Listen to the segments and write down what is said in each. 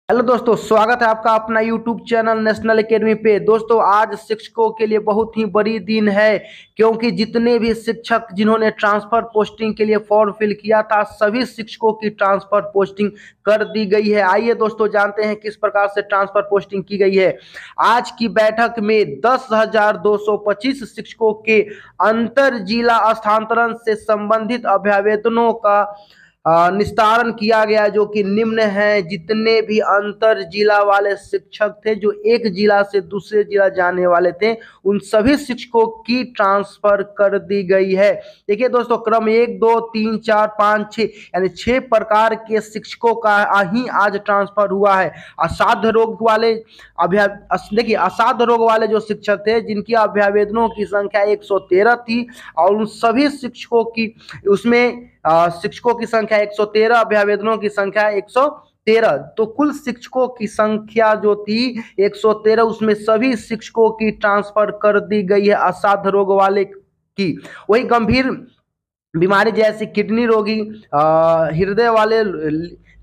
Hello दोस्तों, स्वागत है आपका अपना यूट्यूब चैनल नेशनल एकेडमी पे। दोस्तों, आज शिक्षकों के लिए बहुत ही बड़ी दिन है, क्योंकि जितने भी शिक्षक जिन्होंने ट्रांसफर पोस्टिंग के लिए फॉर्म फिल किया था, सभी शिक्षकों की ट्रांसफर पोस्टिंग कर दी गई है। आइए दोस्तों, जानते हैं किस प्रकार से ट्रांसफर पोस्टिंग की गई है। आज की बैठक में 10,225 शिक्षकों के अंतर जिला स्थानांतरण से संबंधित अभ्यावेदनों का निस्तारण किया गया, जो कि निम्न है। जितने भी अंतर जिला वाले शिक्षक थे, जो एक जिला से दूसरे जिला जाने वाले थे, उन सभी शिक्षकों की ट्रांसफर कर दी गई है। देखिए दोस्तों, क्रम 1, 2, 3, 4, 5, 6 यानी 6 प्रकार के शिक्षकों का ही आज ट्रांसफर हुआ है। असाध्य रोग वाले देखिए, असाध्य रोग वाले जो शिक्षक थे, जिनकी अभ्यावेदनों की संख्या 113 थी, और उन सभी शिक्षकों की उसमें शिक्षकों की संख्या 113, अभ्यावेदनों की संख्या 113। तो कुल शिक्षकों की संख्या जो थी 113, उसमें सभी शिक्षकों की ट्रांसफर कर दी गई है असाध्य रोग वाले की। वही गंभीर बीमारी जैसे किडनी रोगी, हृदय वाले,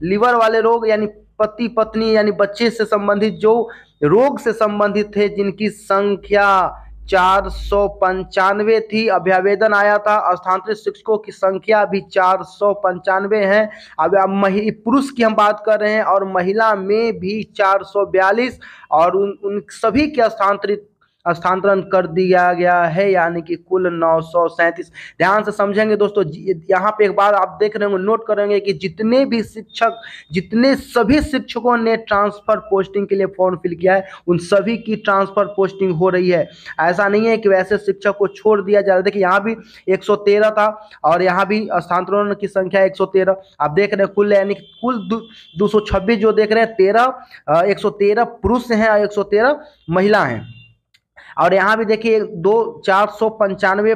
लिवर वाले रोग, यानी पति पत्नी यानी बच्चे से संबंधित जो रोग से संबंधित थे, जिनकी संख्या 495 थी, अभ्यावेदन आया था। स्थानांतरित शिक्षकों की संख्या भी 495 है। अब पुरुष की हम बात कर रहे हैं, और महिला में भी 442, और उन सभी के स्थानांतरण कर दिया गया है, यानी कि कुल 937। ध्यान से समझेंगे दोस्तों, यहाँ पे एक बार आप देख रहे होंगे, नोट करेंगे कि जितने सभी शिक्षकों ने ट्रांसफर पोस्टिंग के लिए फॉर्म फिल किया है, उन सभी की ट्रांसफर पोस्टिंग हो रही है। ऐसा नहीं है कि वैसे शिक्षक को छोड़ दिया जा रहा है। देखिए, यहाँ भी 113 था, और यहाँ भी स्थानांतरण की संख्या 113 आप देख रहे हैं। कुल यानी कुल 226 जो देख रहे हैं, 113 पुरुष हैं और 113 महिला हैं। और यहाँ भी देखिए, 495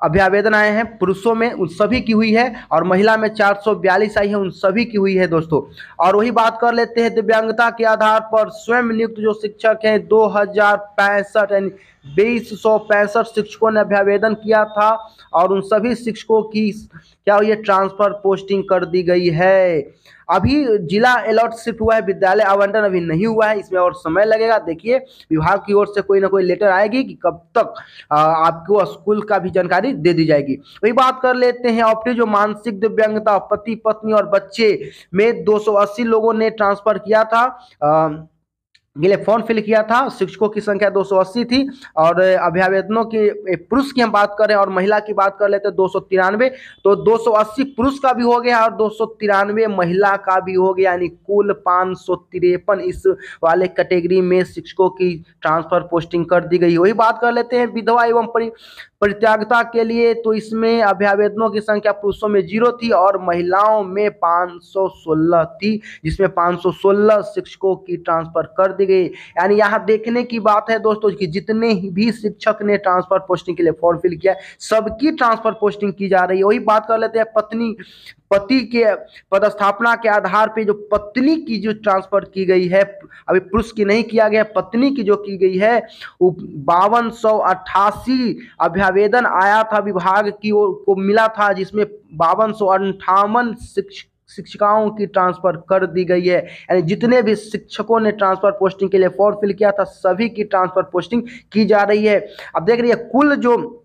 अभ्यावेदन आए हैं पुरुषों में, उन सभी की हुई है, और महिला में 442 आई है, उन सभी की हुई है दोस्तों। और वही बात कर लेते हैं, दिव्यांगता के आधार पर स्वयं नियुक्त जो शिक्षक हैं, 2065 यानी 2265 शिक्षकों ने अभ्यावेदन किया था, और उन सभी शिक्षकों की क्या हुई है, ट्रांसफर पोस्टिंग कर दी गई है। अभी जिला अलॉट शिफ्ट हुआ है, विद्यालय आवंटन अभी नहीं हुआ है, इसमें और समय लगेगा। देखिए, विभाग की ओर से कोई ना कोई लेटर आएगी कि कब तक आपको स्कूल का भी जानकारी दे दी जाएगी। वही बात कर लेते हैं, अपनी जो मानसिक दिव्यांगता, पति पत्नी और बच्चे में 280 लोगों ने ट्रांसफर किया था, के लिए फॉर्म फिल किया था। शिक्षकों की संख्या 280 थी, और अभ्यावेदनों की पुरुष की हम बात करें और महिला की बात कर लेते हैं 293। तो 280 पुरुष का भी हो गया और 293 महिला का भी हो गया, यानी कुल 553 इस वाले कैटेगरी में शिक्षकों की ट्रांसफर पोस्टिंग कर दी गई। वही बात कर लेते हैं विधवा एवं परित्यागता के लिए। तो इसमें अभ्यावेदनों की संख्या पुरुषों में 0 थी, और महिलाओं में 516 थी, जिसमें 516 शिक्षकों की ट्रांसफर कर दी गई। यानी यहाँ देखने की बात है दोस्तों, कि जितने भी शिक्षक ने ट्रांसफर पोस्टिंग के लिए फॉर्म फिल किया, सबकी ट्रांसफर पोस्टिंग की जा रही है। वही बात कर लेते हैं पति के पदस्थापना के आधार पे जो पत्नी की जो ट्रांसफर की गई है, अभी पुरुष की नहीं किया गया, पत्नी की जो की गई है, 5288 अभ्यावेदन आया था, विभाग की ओर को मिला था, जिसमें 5258 शिक्षिकाओं की ट्रांसफर कर दी गई है। यानी जितने भी शिक्षकों ने ट्रांसफर पोस्टिंग के लिए फॉर्म फिल किया था, सभी की ट्रांसफर पोस्टिंग की जा रही है। अब देख रही है, कुल जो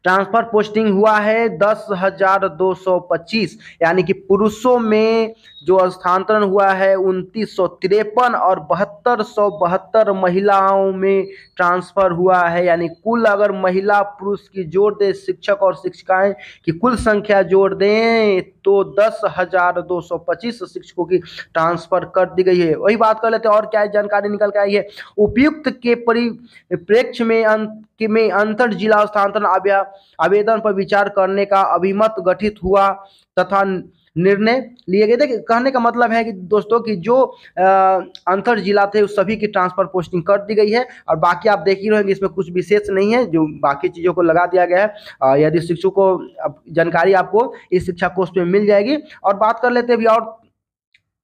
ट्रांसफर पोस्टिंग हुआ है 10,225, यानी कि पुरुषों में जो स्थानांतरण हुआ है 2,953, और 7,272 महिलाओं में ट्रांसफर हुआ है। यानी कुल अगर महिला पुरुष की जोड़ दे, शिक्षक और शिक्षिकाएं की कुल संख्या जोड़ दें, तो 10,225 शिक्षकों की ट्रांसफर कर दी गई है। वही बात कर लेते हैं, और क्या जानकारी निकल के आई है। उपयुक्त के परिप्रेक्ष्य में अंतर जिला स्थानांतरण आवेदन पर विचार करने का अभिमत गठित हुआ तथा निर्णय लिए गए। देखिए, कहने का मतलब है कि दोस्तों, की जो अंतर जिला थे, उस सभी की ट्रांसफर पोस्टिंग कर दी गई है, और बाकी आप देख ही रहेंगे, इसमें कुछ विशेष नहीं है, जो बाकी चीज़ों को लगा दिया गया है। यदि शिक्षकों को जानकारी आपको इस शिक्षा कोर्स में मिल जाएगी। और बात कर लेते हैं अभी, और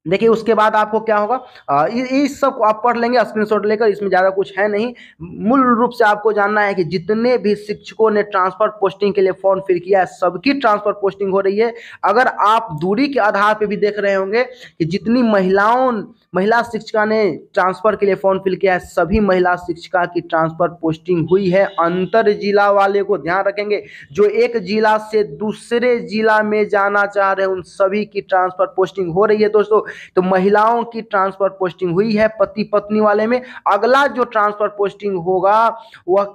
देखिए उसके बाद आपको क्या होगा, इस सब को आप पढ़ लेंगे स्क्रीनशॉट लेकर, इसमें ज़्यादा कुछ है नहीं। मूल रूप से आपको जानना है कि जितने भी शिक्षकों ने ट्रांसफर पोस्टिंग के लिए फॉर्म फिल किया है सबकी ट्रांसफर पोस्टिंग हो रही है। अगर आप दूरी के आधार पर भी देख रहे होंगे कि जितनी महिला शिक्षिका ने ट्रांसफर के लिए फॉर्म फिल किया है सभी महिला शिक्षिका की ट्रांसफर पोस्टिंग हुई है। अंतर जिला वाले को ध्यान रखेंगे, जो एक जिला से दूसरे जिला में जाना चाह रहे हैं उन सभी की ट्रांसफर पोस्टिंग हो रही है दोस्तों। तो महिलाओं की ट्रांसफर पोस्टिंग हुई है पति पत्नी वाले में। अगला जो ट्रांसफर पोस्टिंग होगा वह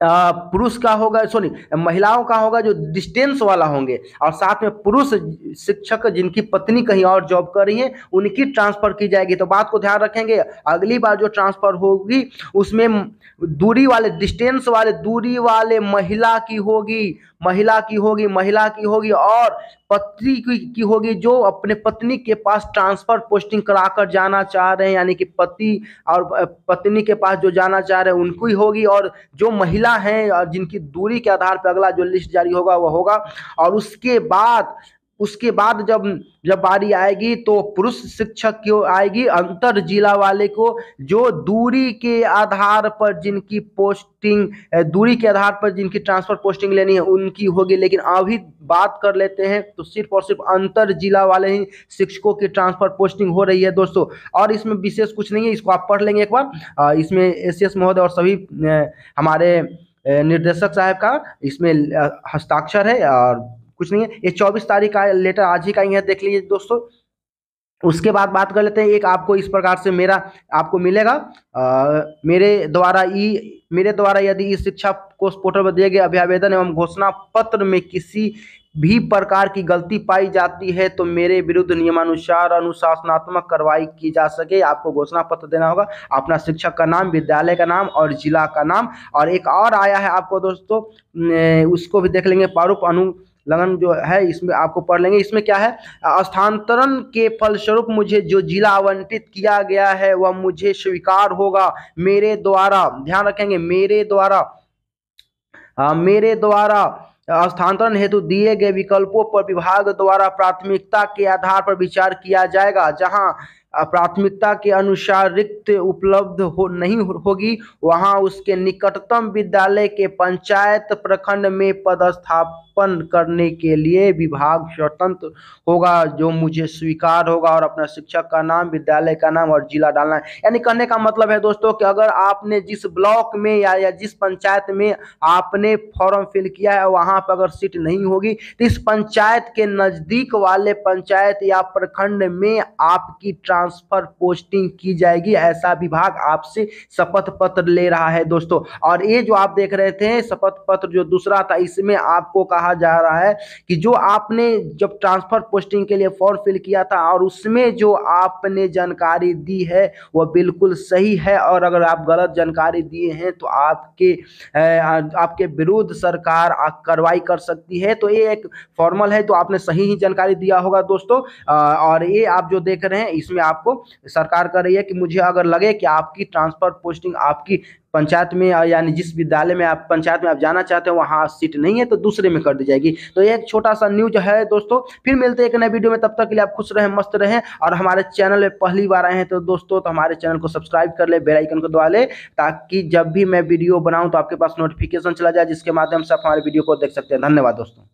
पुरुष का होगा, सॉरी महिलाओं का होगा जो डिस्टेंस वाला होंगे, और साथ में पुरुष शिक्षक जिनकी पत्नी कहीं और जॉब कर रही है उनकी ट्रांसफर की जाएगी। तो बात को ध्यान रखेंगे, अगली बार जो ट्रांसफर होगी उसमें दूरी वाले डिस्टेंस वाले दूरी वाले महिला की होगी और पति की होगी जो अपने पत्नी के पास ट्रांसफर पोस्टिंग कराकर जाना चाह रहे हैं, यानी कि पति और पत्नी के पास जो जाना चाह रहे हैं उनको ही होगी। और जो महिला हैं और जिनकी दूरी के आधार पर अगला जो लिस्ट जारी होगा वह होगा। और उसके बाद जब जब बारी आएगी तो पुरुष शिक्षक की आएगी अंतर जिला वाले को, जो दूरी के आधार पर जिनकी ट्रांसफर पोस्टिंग लेनी है उनकी होगी। लेकिन अभी बात कर लेते हैं तो सिर्फ और सिर्फ अंतर जिला वाले ही शिक्षकों की ट्रांसफर पोस्टिंग हो रही है दोस्तों। और इसमें विशेष कुछ नहीं है, इसको आप पढ़ लेंगे एक बार। इसमें एसीएस महोदय और सभी हमारे निर्देशक साहब का इसमें हस्ताक्षर है और कुछ नहीं है। ये 24 तारीख का लेटर आज ही का ही है, देख लीजिए दोस्तों। उसके बाद बात कर लेते हैं, एक आपको इस प्रकार से मेरा आपको मिलेगा मेरे द्वारा यदि इस शिक्षा कोष पोर्टल पर दिए गए अभ्यावेदन एवं घोषणा पत्र में किसी भी प्रकार की गलती पाई जाती है तो मेरे विरुद्ध नियमानुसार अनुशासनात्मक कार्रवाई की जा सके। आपको घोषणा पत्र देना होगा, अपना शिक्षक का नाम, विद्यालय का नाम और जिला का नाम। और एक और आया है आपको दोस्तों, उसको भी देख लेंगे, प्रारूप अनुलंघन जो है इसमें आपको पढ़ लेंगे। इसमें क्या है, स्थानांतरण के फलस्वरूप मुझे जो जिला आवंटित किया गया है वह मुझे स्वीकार होगा मेरे द्वारा, ध्यान रखेंगे मेरे द्वारा स्थानांतरण हेतु दिए गए विकल्पों पर विभाग द्वारा प्राथमिकता के आधार पर विचार किया जाएगा। जहां प्राथमिकता के अनुसार रिक्त उपलब्ध नहीं होगी वहां उसके निकटतम विद्यालय के पंचायत प्रखंड में पदस्थापन करने के लिए विभाग स्वतंत्र होगा, जो मुझे स्वीकार होगा। और अपना शिक्षक का नाम, विद्यालय का नाम और जिला डालना है। यानी कहने का मतलब है दोस्तों कि अगर आपने जिस ब्लॉक में या जिस पंचायत में आपने फॉर्म फिल किया है वहां पर अगर सीट नहीं होगी तो इस पंचायत के नजदीक वाले पंचायत या प्रखंड में आपकी ट्रांसफर पोस्टिंग की जाएगी। ऐसा विभाग आपसे शपथ पत्र ले रहा है दोस्तों। और ये जो आप देख रहे थे शपथ पत्र जो दूसरा था, इसमें आपको कहा जा रहा है कि जो आपने जब ट्रांसफर पोस्टिंग के लिए फॉर्म फिल किया था और उसमें जो आपने जानकारी दी है वह बिल्कुल सही है, और अगर आप गलत जानकारी दिए हैं तो आपके विरुद्ध सरकार कार्रवाई कर सकती है। तो ये एक फॉर्मल है, तो आपने सही ही जानकारी दिया होगा दोस्तों। और ये आप जो देख रहे हैं इसमें आपको सरकार कर रही है कि मुझे अगर लगे कि आपकी ट्रांसफर पोस्टिंग आपकी पंचायत में यानी जिस विद्यालय में आप पंचायत में आप जाना चाहते हो वहाँ सीट नहीं है तो दूसरे में कर दी जाएगी। तो ये एक छोटा सा न्यूज है दोस्तों। फिर मिलते हैं एक नए वीडियो में, तब तक के लिए आप खुश रहें, मस्त रहें। और हमारे चैनल में पहली बार आए हैं तो दोस्तों तो हमारे चैनल को सब्सक्राइब कर ले, बेल आइकन को दबा ले, ताकि जब भी मैं वीडियो बनाऊं तो आपके पास नोटिफिकेशन चला जाए, जिसके माध्यम से आप हमारे वीडियो को देख सकते हैं। धन्यवाद दोस्तों।